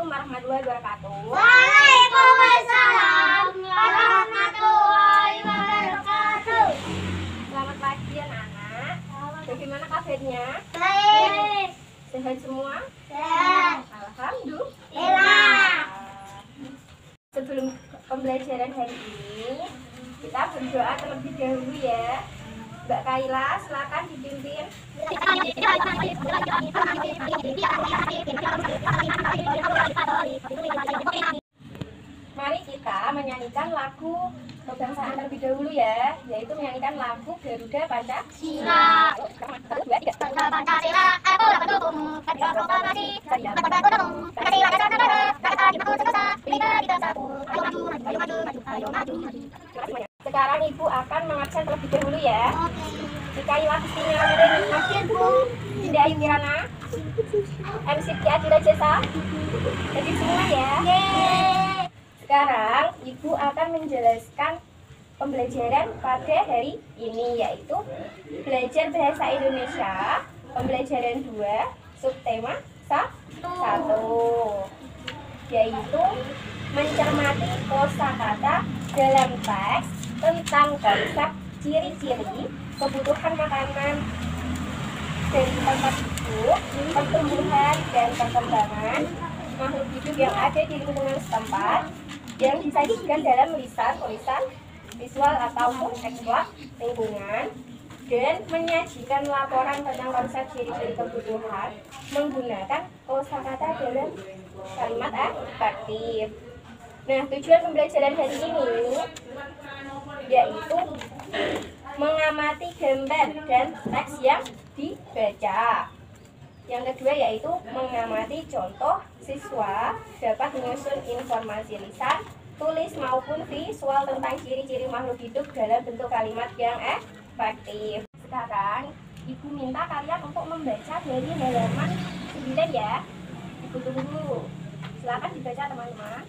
Assalamualaikum warahmatullahi wabarakatuh. Waalaikumsalam warahmatullahi wabarakatuh. Selamat pagi anak-anak. Bagaimana kabarnya? Baik. Sehat semua? Sehat. Alhamdulillah. Sebelum pembelajaran hari ini, kita berdoa terlebih dahulu ya. Mbak Kaila, silakan dipimpin. Mari kita menyanyikan lagu kebangsaan terlebih dahulu ya, yaitu menyanyikan lagu Garuda Pancasila. Pancasila, aku pendukung Pancasila proklamasi. Pancasila dasar negara, Bhinneka Tunggal Ika, ayo maju. Sekarang Ibu akan mengabsen terlebih dahulu ya. Jika Iwa Kristina Absen Bu, Dinda Ayu Kirana, MC Adira Jasa, jadi semua ya. Sekarang Ibu akan menjelaskan pembelajaran pada hari ini, yaitu belajar bahasa Indonesia pembelajaran 2 subtema 1, yaitu mencermati kosakata dalam teks tentang konsep ciri-ciri kebutuhan makanan dari tempat hidup, pertumbuhan dan perkembangan makhluk hidup yang ada di lingkungan setempat yang disajikan dalam tulisan visual ataupun tekstual lingkungan, dan menyajikan laporan tentang konsep ciri-ciri kebutuhan menggunakan kosakata dalam kalimat afektif. Nah, tujuan pembelajaran hari ini yaitu mengamati gambar dan teks yang dibaca. Yang kedua yaitu mengamati contoh siswa dapat menyusun informasi lisan, tulis maupun visual tentang ciri-ciri makhluk hidup dalam bentuk kalimat yang efektif. Sekarang Ibu minta kalian untuk membaca dari halaman 9 ya. Ibu tunggu. Silakan dibaca teman-teman.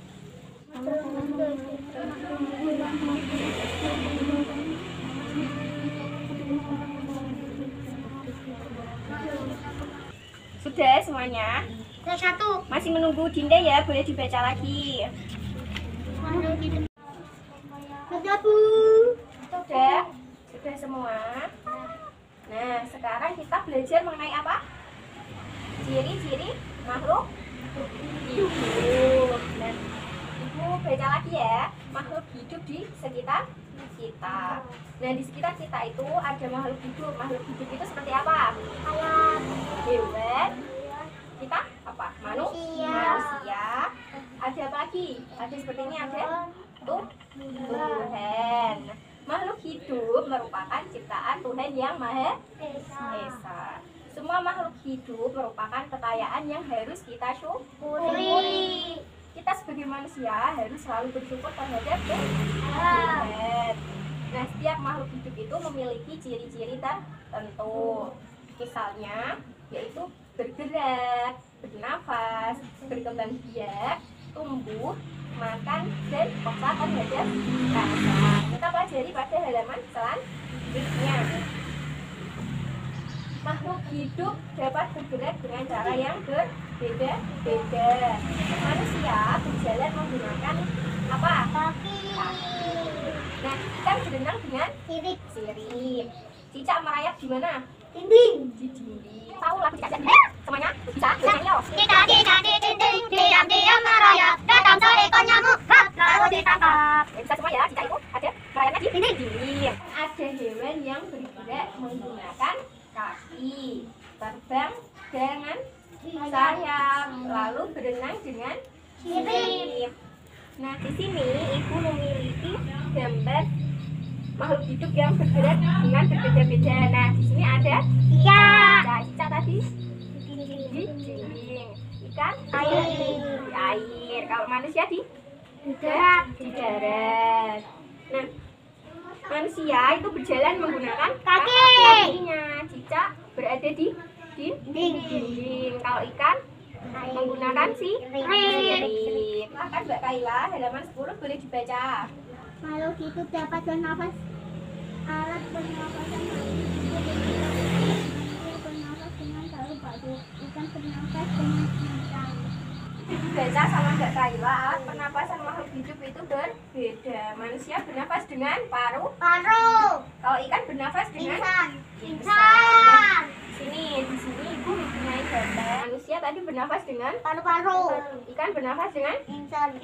Sudah semuanya? Satu. Masih menunggu Dinda ya, boleh dibaca lagi. Sudah semua. Nah, sekarang kita belajar mengenai apa? Ciri-ciri makhluk hidup. Dan Ibu baca lagi ya, makhluk hidup di sekitar kita. Nah, di sekitar kita itu ada makhluk hidup. Makhluk hidup itu seperti apa? Hewan. Kita apa? Manusia. Ada apa lagi? Ada seperti ini, ada Tuhan. Makhluk hidup merupakan ciptaan Tuhan yang Maha Esa. Semua makhluk hidup merupakan kekayaan yang harus kita syukuri. Kita sebagai manusia harus selalu bersyukur terhadap Tuhan. Nah, setiap makhluk hidup itu memiliki ciri-ciri tertentu. Misalnya, yaitu bergerak, bernafas, berkembang biak, tumbuh, makan, dan peka terhadap rasa. Kita pelajari pada halaman selanjutnya. Makhluk hidup dapat bergerak dengan cara yang berbeda-beda. Manusia berjalan menggunakan apa? Kaki. Nah, ikan berenang dengan sirip. Cicak merayap di mana? Dinding. Di dinding. Tahu lagu cicak semuanya? Bisa? Nyanyi yo. Cicak di dinding, diam-diam merayap, datang seekor nyamuk, lalu ditangkap. Bisa semua ya, cicak itu ada merayapnya di dinding. Ada hewan yang bergerak menggunakan kaki, terbang dengan sayap, lalu berenang dengan sirip. Nah, di sini Ibu memiliki gambar makhluk hidup yang bergerak dengan berbeda-beda. Nah, di sini ada cicak tadi di dinding, ikan di air. Kalau manusia di darat. Nah, manusia itu berjalan menggunakan kakinya. Cicak berada di dinding. Kalau ikan menggunakan sirip. Silakan Mbak Kaila, halaman 10 boleh dibaca. Makhluk hidup dapat bernafas. Alat pernafasan bernafas dengan paru-paru. Ikan bernafas dengan mata. Dibaca Kaila, alat pernapasan makhluk hidup itu berbeda. Manusia bernafas dengan paru. Kalau ikan bernafas dengan Insan. di sini ibu mempunyai gambar. Manusia tadi bernafas dengan Paru-paru. ikan bernafas dengan Insan.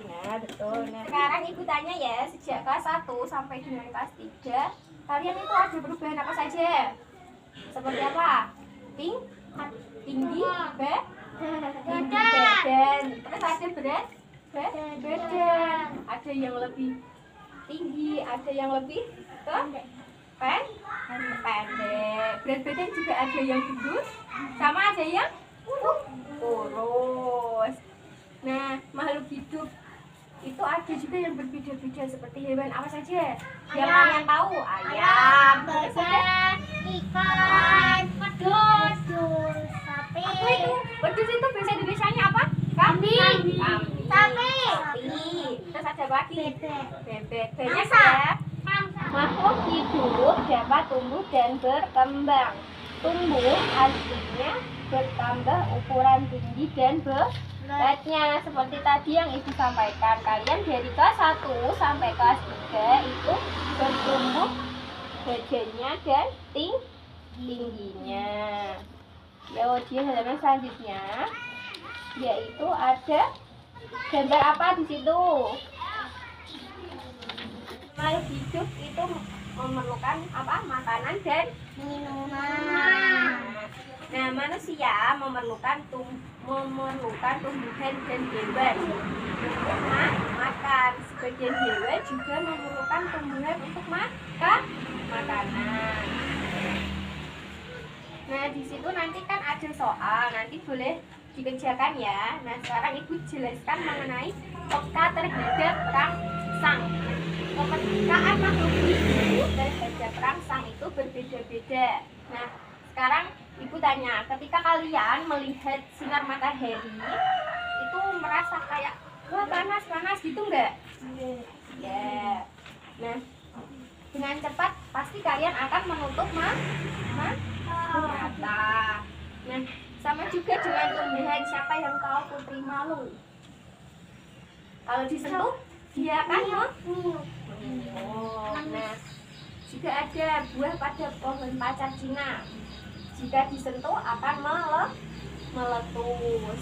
Nah, betul. Nah, sekarang ibu tanya ya, sejak kelas 1 sampai dengan kelas 3, kalian itu ada perubahan apa saja? Seperti apa? Tinggi, tinggi badan. Terus ada berat badan. Ada yang lebih tinggi, ada yang lebih pendek. Berat badan juga ada yang gendut, sama ada yang kurus. Nah, makhluk hidup itu ada juga yang berbeda-beda seperti hewan apa saja yang kalian tahu? Ayam, Bagan, ikan, pedus, sapi. apa itu? Pedus itu bahasa Indonesianya apa? Kambing. Sapi. Terus ada apa lagi? Bebek. Banyak Angsa. ya. Makhluk hidup dapat tumbuh dan berkembang. Tumbuh artinya bertambah ukuran tinggi dan beratnya. Seperti tadi yang ibu sampaikan, kalian dari kelas 1 sampai kelas 3 itu bertumbuh badannya dan tingginya. Di halaman selanjutnya yaitu ada gambar apa di situ? Makhluk hidup itu memerlukan apa? Makanan dan Minuman. Nah, manusia memerlukan tumbuhan dan hewan untuk makan. Sebagian hewan juga memerlukan tumbuhan untuk makanan. Nah, di situ nanti kan ada soal, nanti boleh dikerjakan ya. Nah, sekarang ibu jelaskan mengenai peka terhadap rangsang. Kepekaaan makhluk hidup terhadap rangsang itu berbeda-beda. Nah, sekarang ibu tanya, ketika kalian melihat sinar matahari itu merasa kayak wah panas gitu enggak? Ya. Nah, dengan cepat pasti kalian akan menutup mata. Nah, sama juga dengan tumbuhan. Siapa yang tahu putri malu? Kalau disentuh dia akan minum. Nah, juga ada buah pada pohon pacar Cina. Jika disentuh akan meletus.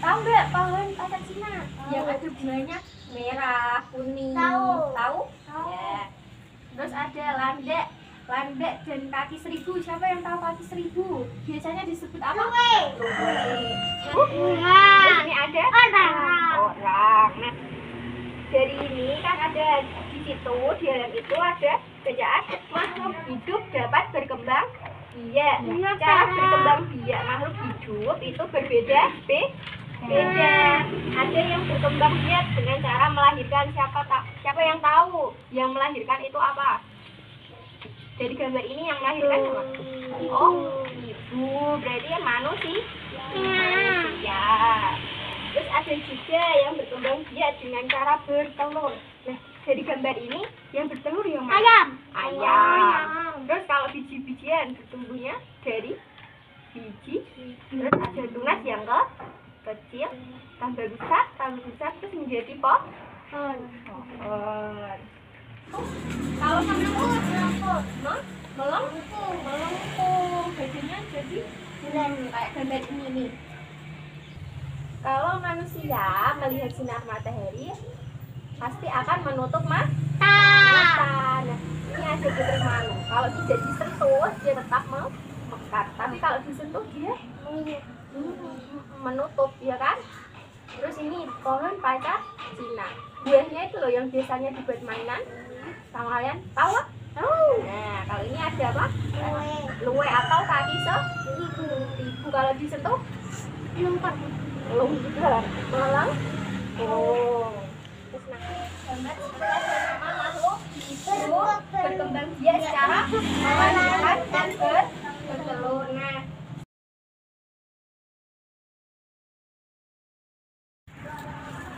Tahu nggak pohon pacar Cina? Yang ada buahnya merah, kuning. Tahu? Ya. Terus ada landak dan kaki seribu. Siapa yang tahu kaki seribu? Biasanya disebut apa? Terus ini ada orang. Nah, dari ini kan ada di situ, di dalam itu ada bacaan makhluk hidup dapat berkembang biak. Cara berkembang biak makhluk hidup itu berbeda. Beda. Ada yang berkembang biak dengan cara melahirkan. Siapa yang tahu? Yang melahirkan itu apa? Dari gambar ini yang melahirkan apa? Oh, ibu. Berarti manusia. Terus ada juga yang berkembang biak dengan cara bertelur. Nah, dari gambar ini yang bertelur yang mana? Ayam. Terus kalau biji-bijian bertumbuhnya dari biji. Terus ada tunas yang kecil, tambah besar terus menjadi pohon. Kalau melengkung, badannya jadi bulan kayak gambar ini nih. Kalau manusia melihat sinar matahari pasti akan menutup mata. Nah, ini ada putri malu. Kalau tidak disentuh dia tetap memekat, tapi kalau disentuh dia menutup, ya kan? Terus ini pohon pacar Cina. Buahnya itu loh yang biasanya dibuat mainan. Sama kalian tahu? Nah, kalau ini ada apa? Luwe atau kaki seribu. Kalau disentuh lungker, malang. Terus gambar nama makhluk hidup berkembang biak secara melahirkan dan bertelur. Nah,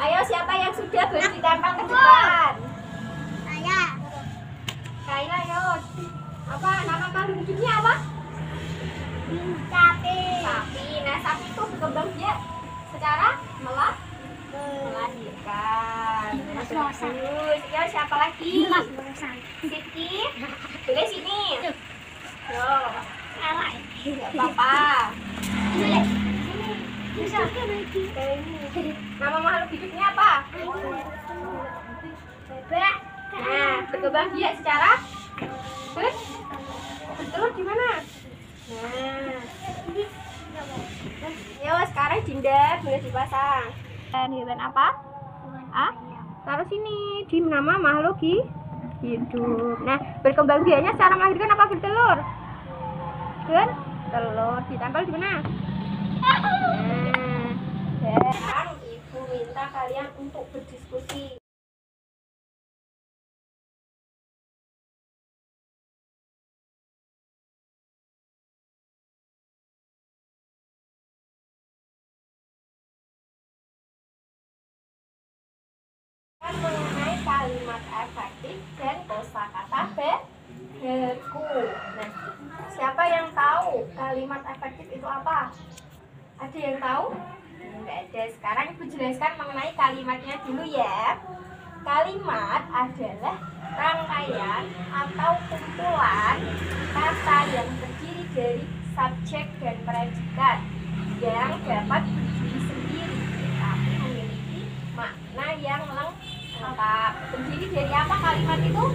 ayo siapa yang sudah berdiri tampang ke depan? Kaila, ayo. Apa nama makhluk hidupnya apa? Sapi. Sapi. Nah, sapi itu berkembang biak Rosa. Bagus. Ya, siapa lagi? Mas Rosa. Siti. Boleh sini. Yo. Salah. Gak apa-apa. Boleh. Bisa. Nama makhluk hidupnya apa? Bebek. Nah, berkembang biak secara bertelur gimana? Nah, yo sekarang Dinda boleh dipasang. Dan hewan apa? Taruh sini di nama makhluk hidup. Nah, berkembang biaknya secara melahirkan apa bertelur? Telur ditempel di mana? Nah, sekarang ibu minta kalian untuk berdiskusi. Mengenai kalimat efektif dan kosakata beku. Nah, siapa yang tahu kalimat efektif itu apa? Ada yang tahu? Enggak ada. Sekarang ibu jelaskan mengenai kalimatnya dulu ya. Kalimat adalah rangkaian atau kumpulan kata yang terdiri dari subjek dan predikat yang dapat berdiri sendiri tapi memiliki makna yang lengkap. Terdiri dari apa kalimat itu?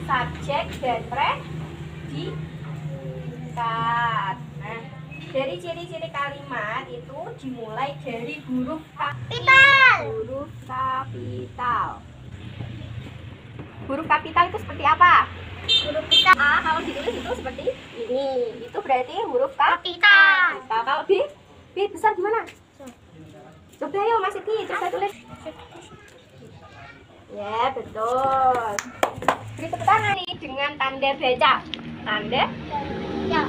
Subjek dan predikat. Nah, dari ciri-ciri kalimat itu dimulai dari huruf kapital. Huruf kapital. Huruf kapital itu seperti apa? Huruf kapital A kalau ditulis itu seperti ini. Itu berarti huruf kapital. Kalau B besar gimana? Coba yuk Mas Siti, coba tulis. Ya, betul. Beri tepuk tangan nih dengan tanda baca. Tanda Ya.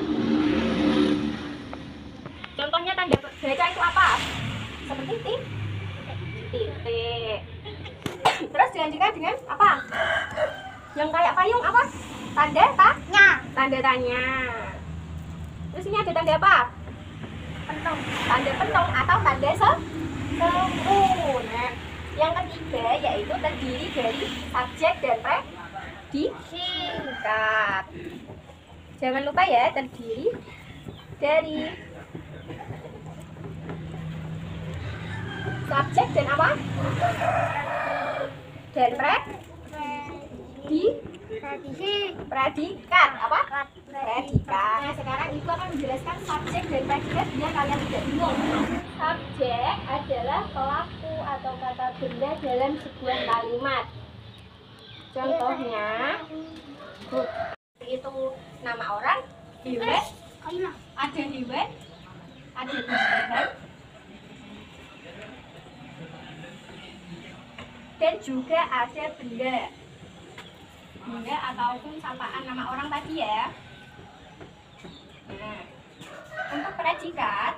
Contohnya tanda baca itu apa? Seperti titik. Terus dilanjutkan dengan apa? Yang kayak payung apa? Tanda tanya. Tanda tanya. Terus ini ada tanda apa? Pentung. Tanda pentung atau tanda semu. Nah, yang ketiga yaitu terdiri dari subjek dan predikat. Jangan lupa ya, terdiri dari subjek dan apa? Dan predikat apa? Predikat. Nah, sekarang ibu akan menjelaskan subjek dan predikat biar kalian tidak bingung. Subjek adalah pelaku atau kata benda dalam sebuah kalimat. Contohnya itu nama orang, hewan, ada hewan, ada tumbuhan, dan juga ada benda ataupun sapaan nama orang tadi ya. Nah, untuk predikat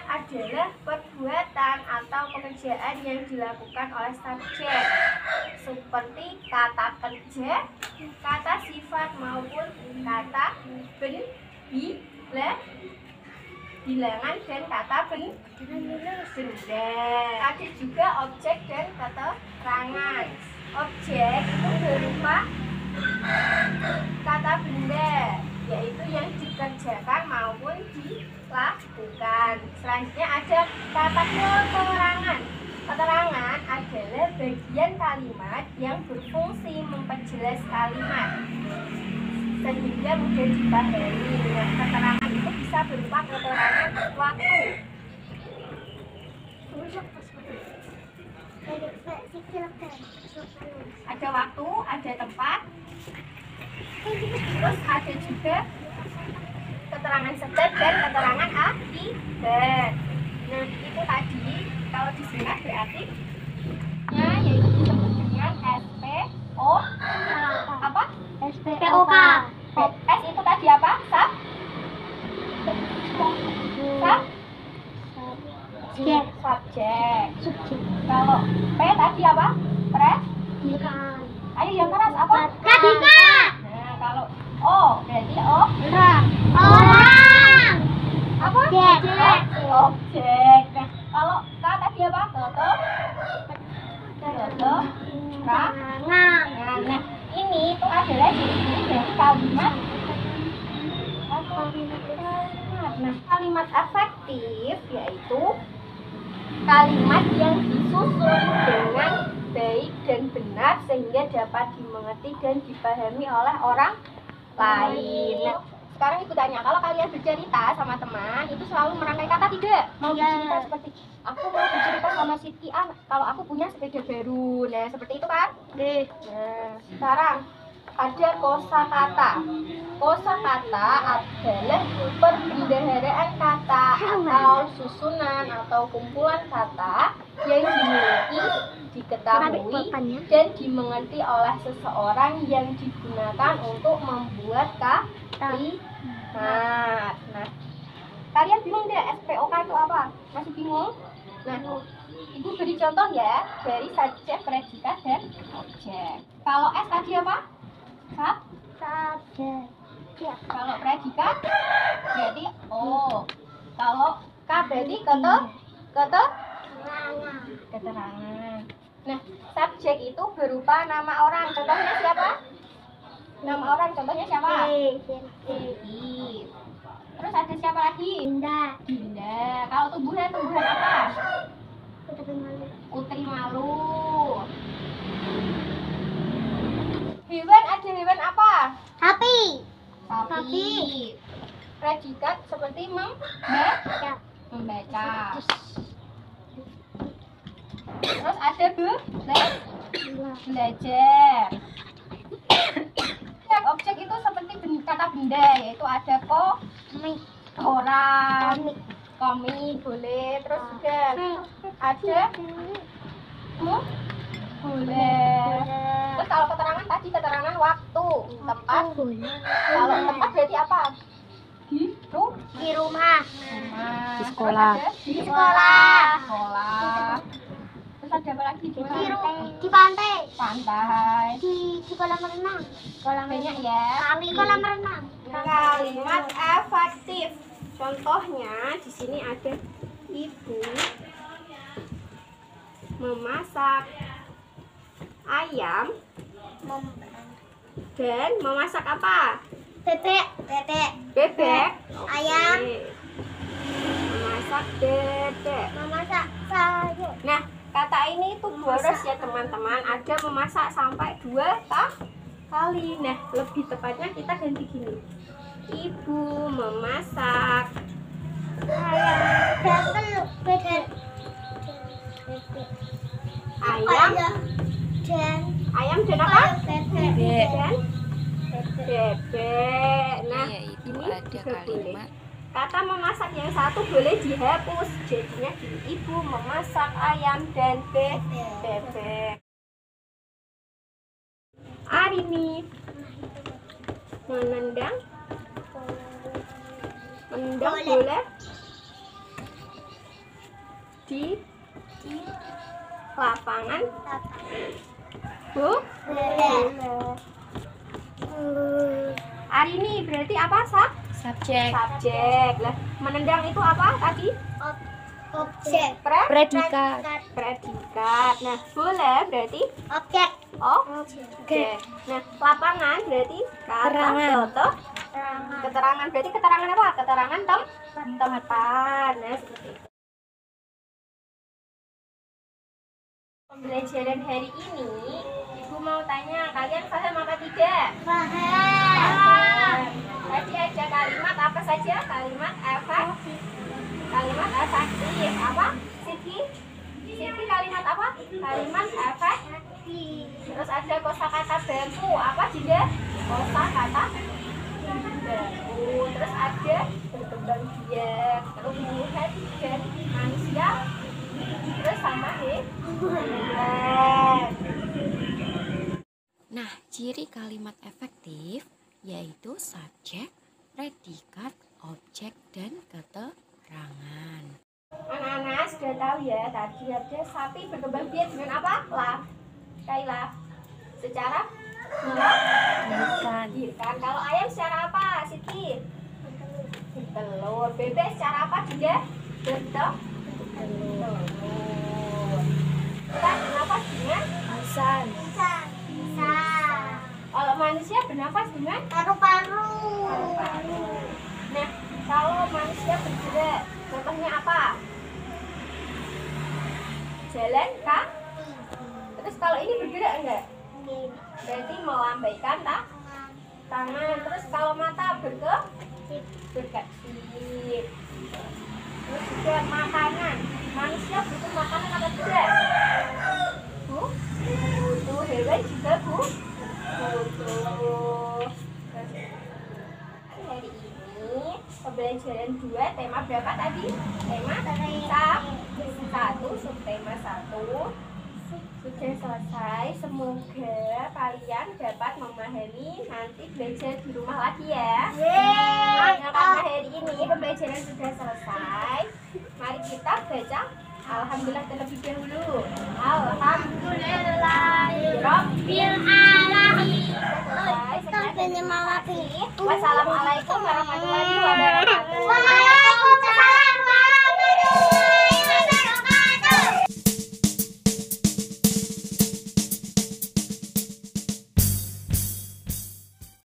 adalah perbuatan atau pekerjaan yang dilakukan oleh subjek seperti kata kerja, kata sifat maupun kata bilangan dan kata benda. Ada juga objek dan keterangan. Objek itu berupa kata benda, yaitu yang dikerjakan maupun dilakukan. Selanjutnya ada kata keterangan. Keterangan adalah bagian kalimat yang berfungsi memperjelas kalimat sehingga mudah dipahami. Nah, keterangan itu bisa berupa keterangan waktu. Ada waktu, ada tempat, terus ada juga keterangan sebab dan keterangan akibat. Nah, itu tadi kalau disingkat berarti yaitu disebut dengan SPO apa? SPOK. S itu tadi apa? Subjek. Kalau P tadi apa? Ayo yang keras apa? Predikat. Nah, kalau O berarti Orang. apa? Objek. Nah, kalau K tadi apa? kalimat Nah, kalimat efektif yaitu kalimat yang disusun dengan baik dan benar sehingga dapat dimengerti dan dipahami oleh orang lain. Nah, sekarang ibu tanya, kalau kalian bercerita sama teman itu selalu merangkai kata tidak? Mau bercerita seperti aku mau bercerita sama Siti, kalau aku punya sepeda baru. Nah, seperti itu kan? Nah, sekarang ada kosakata. Kosakata adalah perbendaharaan kata atau susunan atau kumpulan kata yang dimiliki, diketahui, dan dimengerti oleh seseorang yang digunakan untuk membuat kalimat. Nah, kalian bingung tidak SPOK itu apa? Masih bingung? Nah, ibu beri contoh ya dari subjek, predikat, dan objek. Kalau S tadi apa? Subjek. Kalau predikat berarti O. Kalau K berarti keterangan. Nah, subjek itu berupa nama orang. Contohnya siapa? Nama orang contohnya siapa? Terus ada siapa lagi? Dinda. Kalau tumbuhan apa? Putri Malu. Hewan ada hewan apa? Sapi. Predikat seperti membaca. Terus ada belajar. Objek itu seperti kata benda, yaitu ada koran, komik boleh. Terus juga ada boleh. Terus kalau keterangan tadi keterangan waktu, tempat. Kalau tempat berarti apa? Di rumah. Di sekolah. Di sekolah. Terus ada apa lagi? Di pantai. Di kolam renang. Banyak ya. Di kolam renang. Kalimat efektif. Contohnya di sini ada ibu memasak ayam dan memasak apa? Bebek. Bebek. Ayam. Memasak bebek. Memasak sayur. Nah, kata ini itu boros ya teman-teman. Ada memasak sampai 2 kali. Nah, lebih tepatnya kita ganti gini. Ibu memasak Ayam dan telur. Bebek. Ayam dan apa? Bebek. Dan bebek. Nah, Yaitu ini ada juga boleh. kalimat Kata memasak yang satu boleh dihapus. Jadinya gini, ibu memasak ayam dan bebek. Arini menendang. Menendang boleh di lapangan boleh. Arini berarti apa, subjek, subjek. Lah, menendang itu apa tadi? Objek. predikat, Predikat. Nah, boleh berarti Objek. objek. Nah, lapangan berarti Keterangan. kata. Keterangan berarti keterangan apa? Keterangan tempat. Nah, seperti itu. Pembelajaran hari ini, ibu mau tanya, kalian paham apa tidak? Paham. Tadi ada kalimat apa saja? Kalimat efektif. Kalimat efektif. Apa? Siti kalimat apa? Kalimat efektif. Terus ada kosakata bambu. Apa juga? Kosakata bambu. Terus ada berkembang biak, tumbuhan dan manusia. Terus sama hewan. Nah, ciri kalimat efektif yaitu subjek, predikat, objek, dan keterangan. Anak-anak sudah tahu ya, tadi ada sapi berkembang biak dengan apa? Kailah. Secara melahirkan. Kalau ayam secara apa, Siti? Bertelur. Bebek secara apa juga? Bertelur. Kita kenapa dengan Bisa. kalau manusia bernafas dengan Paru-paru. paru-paru. Nah, kalau manusia bergerak, contohnya apa? Jalan kah? Terus kalau ini bergerak enggak? Berarti melambaikan tangan. Terus kalau mata berkedip. Terus juga makanan. Manusia butuh makanan apa tidak? Butuh. Hewan juga butuh. Hari ini pembelajaran 2 tema berapa tadi? Tema 1, subtema 1 sudah selesai. Semoga kalian dapat memahami. Nanti belajar di rumah lagi ya. Nah, karena hari ini pembelajaran sudah selesai, mari kita baca alhamdulillah terlebih dahulu. Alhamdulillahirabbil alamin. Terima kasih. Wassalamualaikum warahmatullahi wabarakatuh. Waalaikumsalam.